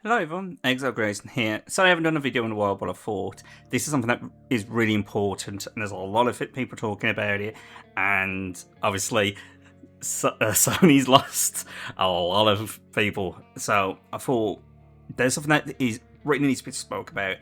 Hello everyone, Xile Grayson here. Sorry I haven't done a video in a while, but I thought this is something that is really important and there's a lot of people talking about it, and obviously Sony's lost a lot of people, so I thought there's something that is really needs to be spoke about,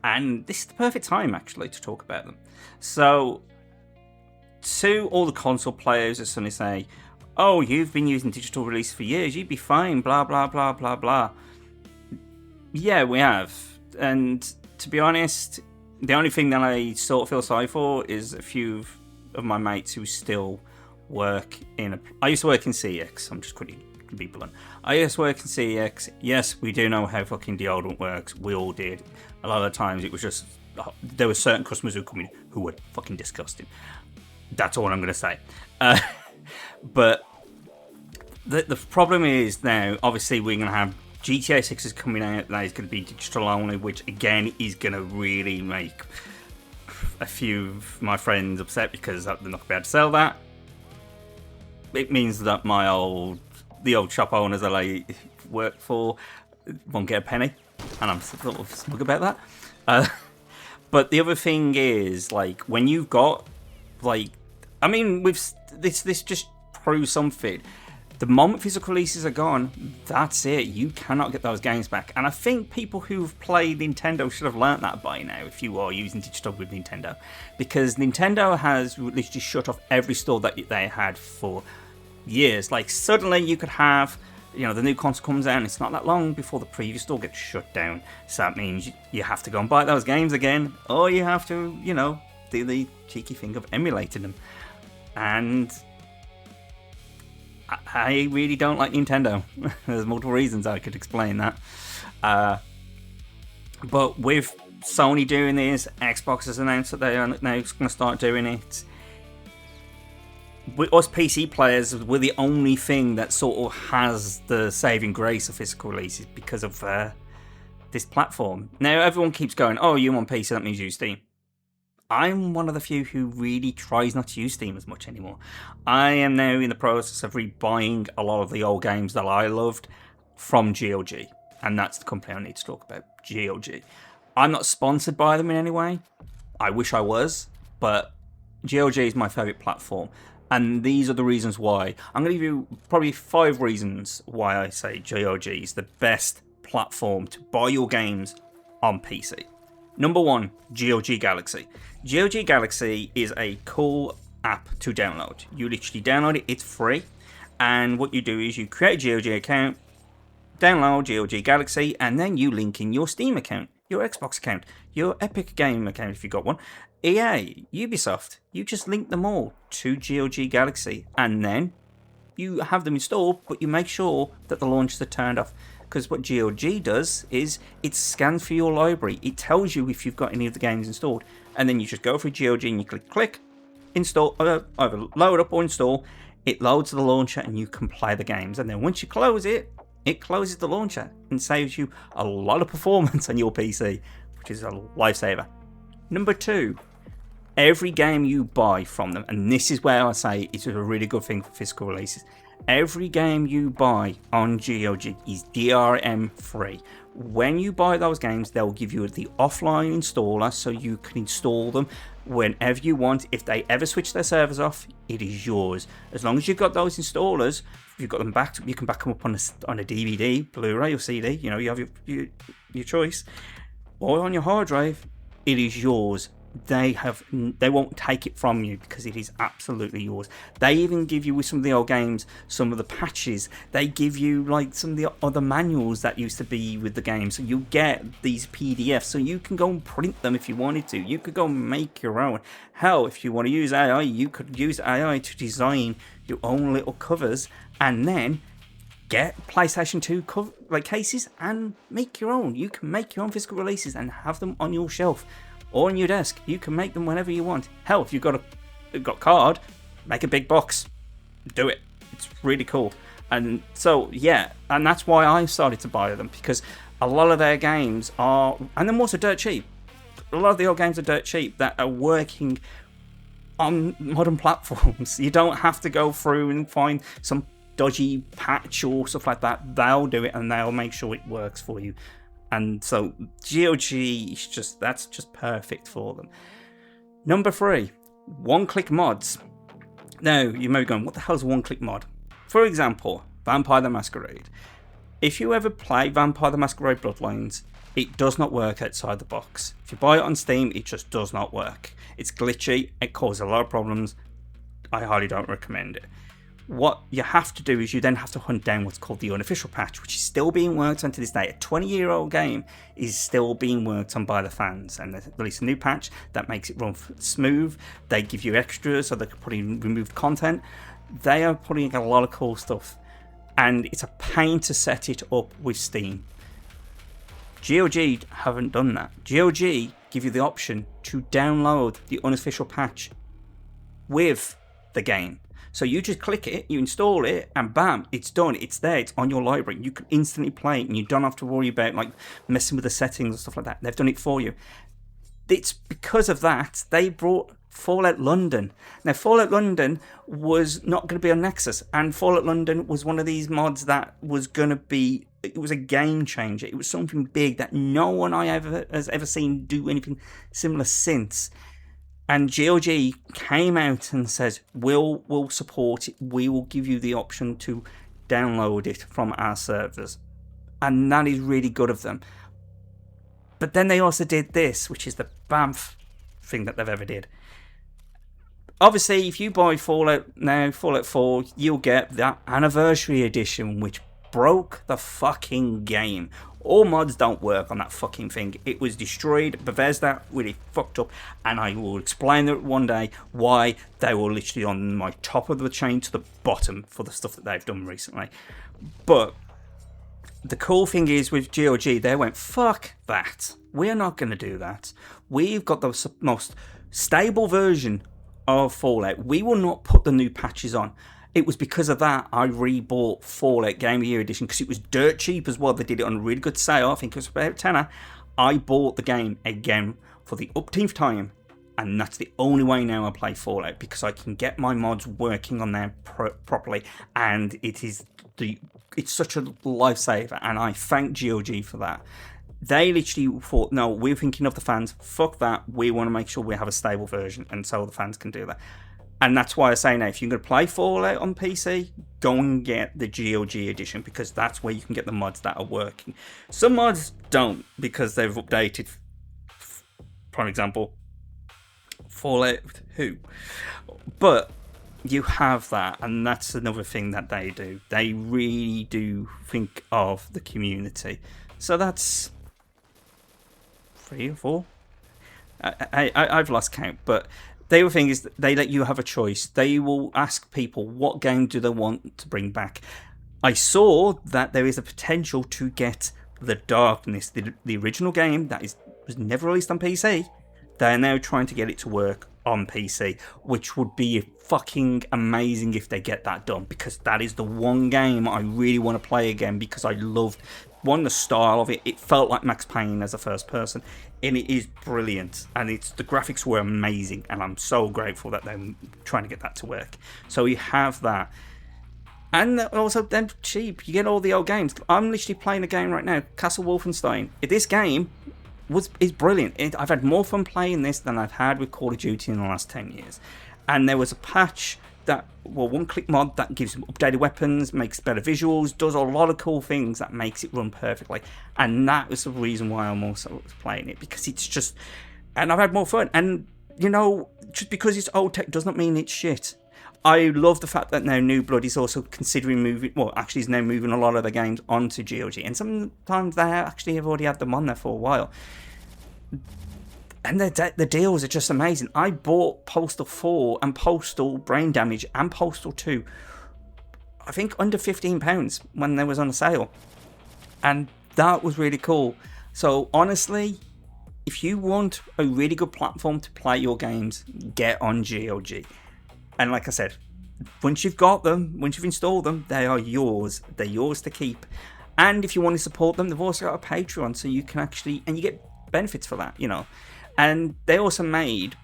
and this is the perfect time actually to talk about them. So to all the console players that suddenly say, oh, you've been using digital release for years, you'd be fine, blah blah blah blah blah. Yeah, we have. And to be honest, the only thing that I sort of feel sorry for is a few of my mates who still work in I used to work in CX. I'm just quickly to be blunt. I used to work in CX. Yes, we do know how fucking deodorant works. We all did. A lot of the times it was just, there were certain customers who come in who were fucking disgusting. That's all I'm going to say. But the problem is now, obviously, we're going to have GTA 6 is coming out. That is going to be digital only, which again is going to really make a few of my friends upset because they're not going to be able to sell that. It means that the old shop owners that I work for won't get a penny, and I'm sort of smug about that. But the other thing is, like, when you've got, like, I mean, with this just proves something. The moment physical releases are gone, that's it. You cannot get those games back. And I think people who've played Nintendo should have learnt that by now if you are using digital with Nintendo. Because Nintendo has literally shut off every store that they had for years. Like, suddenly you could have, the new console comes out and it's not that long before the previous store gets shut down. So that means you have to go and buy those games again. Or you have to, do the cheeky thing of emulating them. And I really don't like Nintendo. There's multiple reasons I could explain that. But with Sony doing this, Xbox has announced that they are now going to start doing it. With us PC players, we're the only thing that sort of has the saving grace of physical releases because of this platform. Now, everyone keeps going, oh, you want PC, that means you use Steam. I'm one of the few who really tries not to use Steam as much anymore. I am now in the process of rebuying a lot of the old games that I loved from GOG. And that's the company I need to talk about, GOG. I'm not sponsored by them in any way. I wish I was, but GOG is my favourite platform. And these are the reasons why. I'm going to give you probably 5 reasons why I say GOG is the best platform to buy your games on PC. Number 1, GOG Galaxy. GOG Galaxy is a cool app to download. You literally download it, it's free. And what you do is you create a GOG account, download GOG Galaxy, and then you link in your Steam account, your Xbox account, your Epic Game account if you've got one, EA, Ubisoft. You just link them all to GOG Galaxy. And then you have them installed, but you make sure that the launchers are turned off. Because what GOG does is it scans for your library. It tells you if you've got any of the games installed. And then you just go through GOG and you click, install, either load up or install. It loads the launcher and you can play the games. And then once you close it, it closes the launcher and saves you a lot of performance on your PC, which is a lifesaver. Number 2, every game you buy from them, and this is where I say it's a really good thing for physical releases. Every game you buy on GOG is DRM free. When you buy those games, they'll give you the offline installer so you can install them whenever you want. If they ever switch their servers off, it is yours. As long as you've got those installers, if you've got them backed, you can back them up on a DVD, Blu-ray or CD. You have your choice, or on your hard drive. It is yours. They won't take it from you because it is absolutely yours. They even give you, with some of the old games, some of the patches. They give you like some of the other manuals that used to be with the game. So you get these PDFs so you can go and print them if you wanted to. You could go and make your own. Hell, if you want to use AI, you could use AI to design your own little covers and then get PlayStation 2 cases and make your own. You can make your own physical releases and have them on your shelf or on your desk. You can make them whenever you want. Hell, if you've got card, make a big box. Do it. It's really cool. And so, yeah, and that's why I started to buy them, because a lot of their games are, and they're also dirt cheap. A lot of the old games are dirt cheap that are working on modern platforms. You don't have to go through and find some dodgy patch or stuff like that, they'll do it and they'll make sure it works for you. And so GOG is that's just perfect for them. Number 3, one-click mods. Now, you may be going, what the hell is a one-click mod? For example, Vampire the Masquerade. If you ever play Vampire the Masquerade Bloodlines, it does not work outside the box. If you buy it on Steam, it just does not work. It's glitchy, it causes a lot of problems. I highly don't recommend it. What you have to do is you then have to hunt down what's called the unofficial patch, which is still being worked on to this day. A 20-year-old game is still being worked on by the fans, and they release a new patch that makes it run smooth. They give you extras, so they can put in removed content. They are putting a lot of cool stuff, and it's a pain to set it up with Steam. GOG haven't done that. GOG give you the option to download the unofficial patch with the game. So you just click it, you install it, and bam, it's done. It's there. It's on your library. You can instantly play it, and you don't have to worry about like messing with the settings and stuff like that. They've done it for you. It's because of that they brought Fallout London. Now, Fallout London was not going to be on Nexus, and Fallout London was one of these mods that was going to be. It was a game changer. It was something big that no one has ever seen do anything similar since. And GOG came out and says, we'll support it. We will give you the option to download it from our servers. And that is really good of them. But then they also did this, which is the BAMF thing that they've ever did. Obviously, if you buy Fallout now, Fallout 4, you'll get that Anniversary Edition, which broke the fucking game. All mods don't work on that fucking thing. It was destroyed. Bethesda really fucked up, and I will explain it one day why they were literally on my top of the chain to the bottom for the stuff that they've done recently. But the cool thing is with GOG, they went, fuck that. We're not going to do that. We've got the most stable version of Fallout. We will not put the new patches on. It was because of that I rebought Fallout Game of the Year Edition, because it was dirt cheap as well. They did it on a really good sale. I think it was about tenner. I bought the game again for the upteenth time, and that's the only way now I play Fallout, because I can get my mods working on there properly, and it's such a lifesaver, and I thank GOG for that. They literally thought, no, we're thinking of the fans. Fuck that. We want to make sure we have a stable version, and so the fans can do that. And that's why I say now, if you're going to play Fallout on PC, go and get the GOG edition, because that's where you can get the mods that are working. Some mods don't, because they've updated, for example, Fallout 2. But you have that, and that's another thing that they do. They really do think of the community. So that's 3 or 4. I've lost count, but the other thing is that they let you have a choice. They will ask people what game do they want to bring back. I saw that there is a potential to get The Darkness, the original game that was never released on PC. They're now trying to get it to work on PC, which would be fucking amazing if they get that done, because that is the one game I really want to play again, because I loved the style of it. It felt like Max Payne as a first person, and it is brilliant, and the graphics were amazing, and I'm so grateful that they're trying to get that to work. So you have that, and also they're cheap. You get all the old games. I'm literally playing a game right now, Castle Wolfenstein. This game is brilliant. I've had more fun playing this than I've had with Call of Duty in the last 10 years. And there was a patch one-click mod that gives updated weapons, makes better visuals, does a lot of cool things that makes it run perfectly. And that was the reason why I'm also playing it, because it's just, and I've had more fun. And just because it's old tech does not mean it's shit. I love the fact that now New Blood is also considering moving, actually is now moving a lot of the games onto GOG, and sometimes they actually have already had them on there for a while. And the deals are just amazing. I bought Postal 4 and Postal Brain Damage and Postal 2, I think under £15 when they was on a sale. And that was really cool. So honestly, if you want a really good platform to play your games, get on GOG. And like I said, once you've got them, once you've installed them, they are yours. They're yours to keep. And if you want to support them, they've also got a Patreon, so you can actually, and you get benefits for that, And they also made,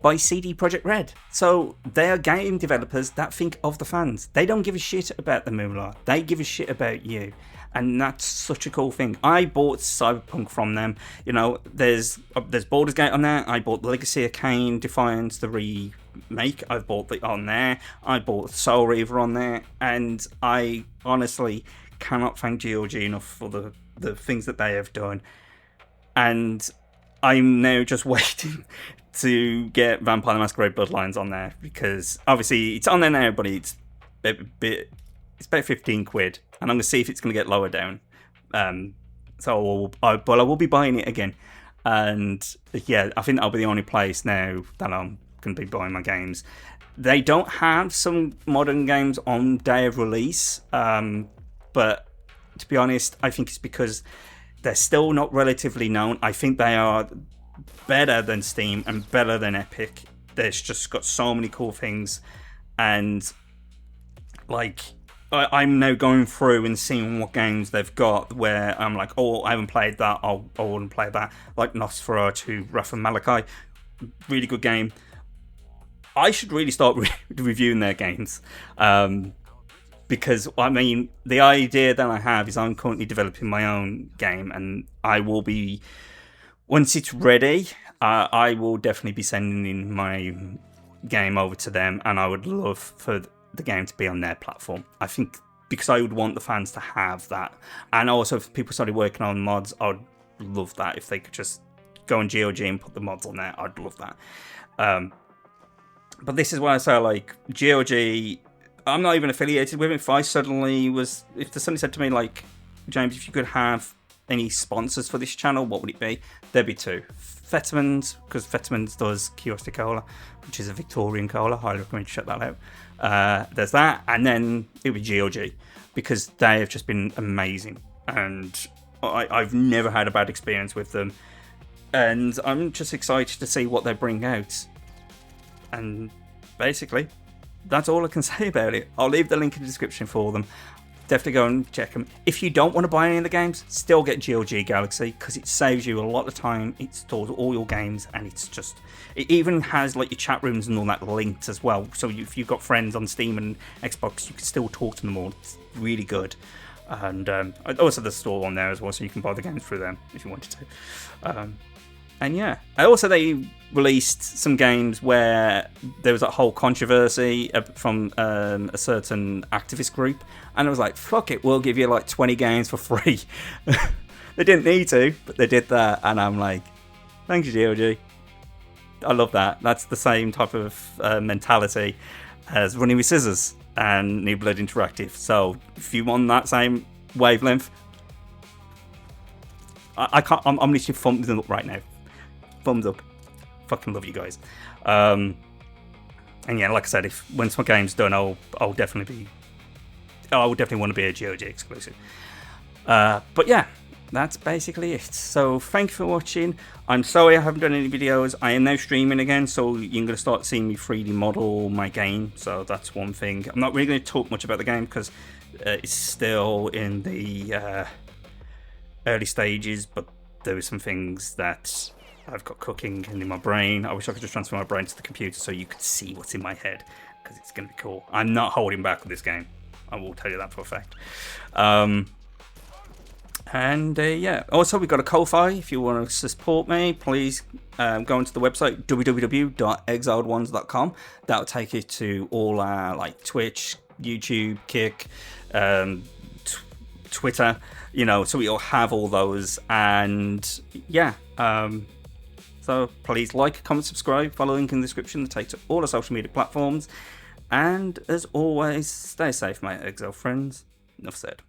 by CD Projekt Red. So they are game developers that think of the fans. They don't give a shit about the moolah. They give a shit about you. And that's such a cool thing. I bought Cyberpunk from them. You know, there's Baldur's Gate on there. I bought Legacy of Kain, Defiance, the remake. I've bought it on there. I bought Soul Reaver on there. And I honestly cannot thank GOG enough for the things that they have done. And I'm now just waiting to get Vampire the Masquerade Bloodlines on there, because obviously it's on there now, but it's about 15 quid, and I'm going to see if it's going to get lower down. But I will be buying it again. And yeah, I think that'll be the only place now that I'm going to be buying my games. They don't have some modern games on day of release, but to be honest, I think it's because they're still not relatively known. I think they are better than Steam and better than Epic. There's just got so many cool things, and like I'm now going through and seeing what games they've got where I'm like, oh, I haven't played that, I wouldn't play that. Like Nosferatu, Wrath of Malachi, really good game. I should really start reviewing their games. Because, I mean, the idea that I have is I'm currently developing my own game, and I will be, once it's ready, I will definitely be sending in my game over to them, and I would love for the game to be on their platform. I think because I would want the fans to have that. And also, if people started working on mods, I'd love that. If they could just go on GOG and put the mods on there, I'd love that. But this is why I say, like, GOG, I'm not even affiliated with it. If somebody said to me, like, James, if you could have any sponsors for this channel, what would it be? There'd be two. Fetterman's, because Fetterman's does Kiosk Cola, which is a Victorian cola. Highly recommend you check that out. There's that, and then it would be GOG, because they have just been amazing, and I've never had a bad experience with them, and I'm just excited to see what they bring out. And basically, that's all I can say about it. I'll leave the link in the description for them. Definitely go and check them. If you don't want to buy any of the games, still get GOG Galaxy, because it saves you a lot of time. It stores all your games, and it even has like your chat rooms and all that linked as well. So if you've got friends on Steam and Xbox, you can still talk to them all. It's really good. And also the store on there as well, so you can buy the games through them if you wanted to. And yeah, they released some games where there was that whole controversy from a certain activist group, and I was like, fuck it, we'll give you like 20 games for free. They didn't need to, but they did that, and I'm like, thank you, GOG. I love that. That's the same type of mentality as Running with Scissors and New Blood Interactive. So if you want that same wavelength, I'm literally thumbing them up right now. Thumbs up. Fucking love you guys. And yeah, like I said, once my game's done, I will definitely want to be a GOG exclusive. But yeah, that's basically it. So thank you for watching. I'm sorry I haven't done any videos. I am now streaming again, so you're going to start seeing me 3D model my game. So that's one thing. I'm not really going to talk much about the game because it's still in the early stages, but there are some things that I've got cooking in my brain. I wish I could just transfer my brain to the computer so you could see what's in my head, because it's going to be cool. I'm not holding back with this game. I will tell you that for a fact. Yeah, also we've got a Ko-Fi. If you want to support me, please go onto the website www.xiledones.com. That'll take you to all our like Twitch, YouTube, Kick, Twitter, so we'll have all those. And yeah, so please like, comment, subscribe, follow the link in the description that takes to all our social media platforms. And as always, stay safe, my Exile friends. Enough said.